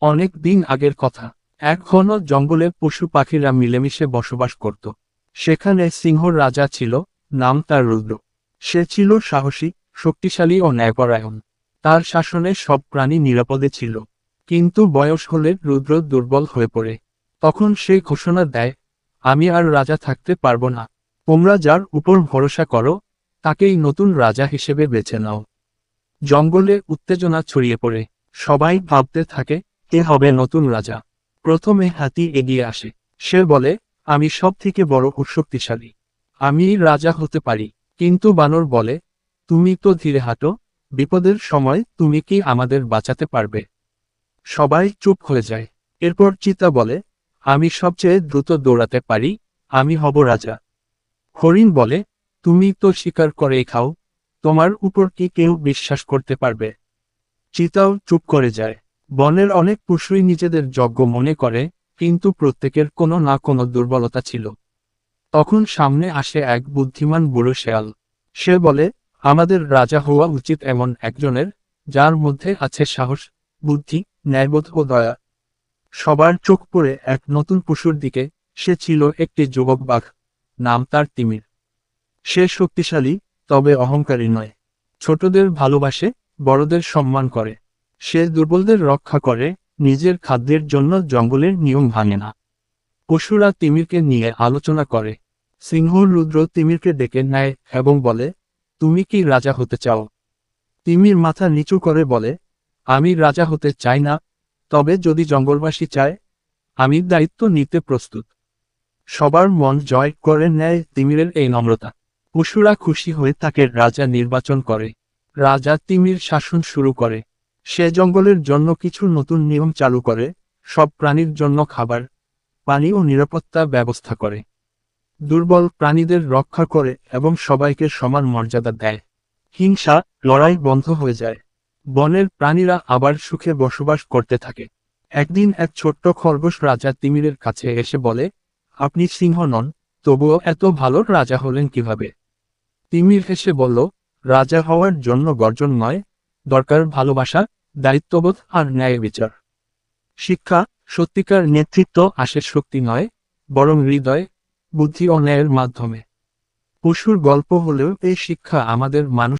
অনেক দিন আগের কথা। এক ঘন জঙ্গলে পশু পাখিরা মিলেমিশে বসবাস করত। সেখানে সিংহর রাজা ছিল, নাম তার রুদ্র। সে ছিল সাহসী, শক্তিশালী ও ন্যায়পরায়ণ। তার শাসনে সব প্রাণী নিরাপদে ছিল। কিন্তু বয়স হলে রুদ্র দুর্বল হয়ে পড়ে। তখন সে ঘোষণা দেয়, আমি আর রাজা থাকতে পারবো না। তোমরা যার উপর ভরসা করো, তাকেই নতুন রাজা হিসেবে বেছে নাও। জঙ্গলে উত্তেজনা ছড়িয়ে পড়ে। সবাই ভাবতে থাকে, কে হবে নতুন রাজা। প্রথমে হাতি এগিয়ে আসে। সে বলে, আমি সব থেকে বড় ও শক্তিশালী। আমি রাজা হতে পারি। কিন্তু বানর বলে, তুমি তো ধীরে হাঁটো, বিপদের সময় তুমি কি আমাদের বাঁচাতে পারবে? সবাই চুপ হয়ে যায়। এরপর চিতা বলে, আমি সবচেয়ে দ্রুত দৌড়াতে পারি, আমি হব রাজা। হরিণ বলে, তুমি তো শিকার করে খাও, তোমার উপর কি কেউ বিশ্বাস করতে পারবে? চিতাও চুপ করে যায়। বনের অনেক পশুই নিজেদের যোগ্য মনে করে, কিন্তু প্রত্যেকের কোনো না কোনো দুর্বলতা ছিল। তখন সামনে আসে এক বুদ্ধিমান বুড়ো শেয়াল। সে বলে, আমাদের রাজা হওয়া উচিত এমন একজনের, যার মধ্যে আছে সাহস, বুদ্ধি, ন্যায়বোধ ও দয়া। সবার চোখ পড়ে এক নতুন পশুর দিকে। সে ছিল একটি যুবক বাঘ। নাম তার তিমির। সে শক্তিশালী, তবে অহংকারী নয়। ছোটদের ভালোবাসে, বড়দের সম্মান করে। সে দুর্বলদের রক্ষা করে, নিজের খাদ্যের জন্য জঙ্গলের নিয়ম ভাঙে না। পশুরা তিমিরকে নিয়ে আলোচনা করে। সিংহ রুদ্র তিমিরকে ডেকে নেয় এবং বলে, তুমি কি রাজা হতে চাও? তিমির মাথা নিচু করে বলে, আমি রাজা হতে চাই না, তবে যদি জঙ্গলবাসী চায়, আমি দায়িত্ব নিতে প্রস্তুত। সবার মন জয় করে নেয় তিমিরের এই নম্রতা। পশুরা খুশি হয়ে তাকে রাজা নির্বাচন করে। রাজা তিমির শাসন শুরু করে। সে জঙ্গলের জন্য কিছু নতুন নিয়ম চালু করে, সব প্রাণীর জন্য খাবার, পানি ও নিরাপত্তা ব্যবস্থা করে। দুর্বল প্রাণীদের রক্ষা করে এবং সবাইকে সমান মর্যাদা দেয়। হিংসা, লড়াই বন্ধ হয়ে যায়। বনের প্রাণীরা আবার সুখে বসবাস করতে থাকে। একদিন এক ছোট্ট খরগোশ রাজা তিমিরের কাছে এসে বলে, আপনি সিংহ নন, তবুও এত ভালো রাজা হলেন কিভাবে? তিমির হেসে বলল, রাজা হওয়ার জন্য গর্জন নয়, দরকার ভালোবাসা, দায়িত্ববোধ আর ন্যায় বিচার। শিক্ষা, সত্যিকার নেতৃত্ব আসে শক্তি নয়, বরং হৃদয়, বুদ্ধি ও ন্যায়ের মাধ্যমে। পশুর গল্প হলেও এই শিক্ষা আমাদের মানুষ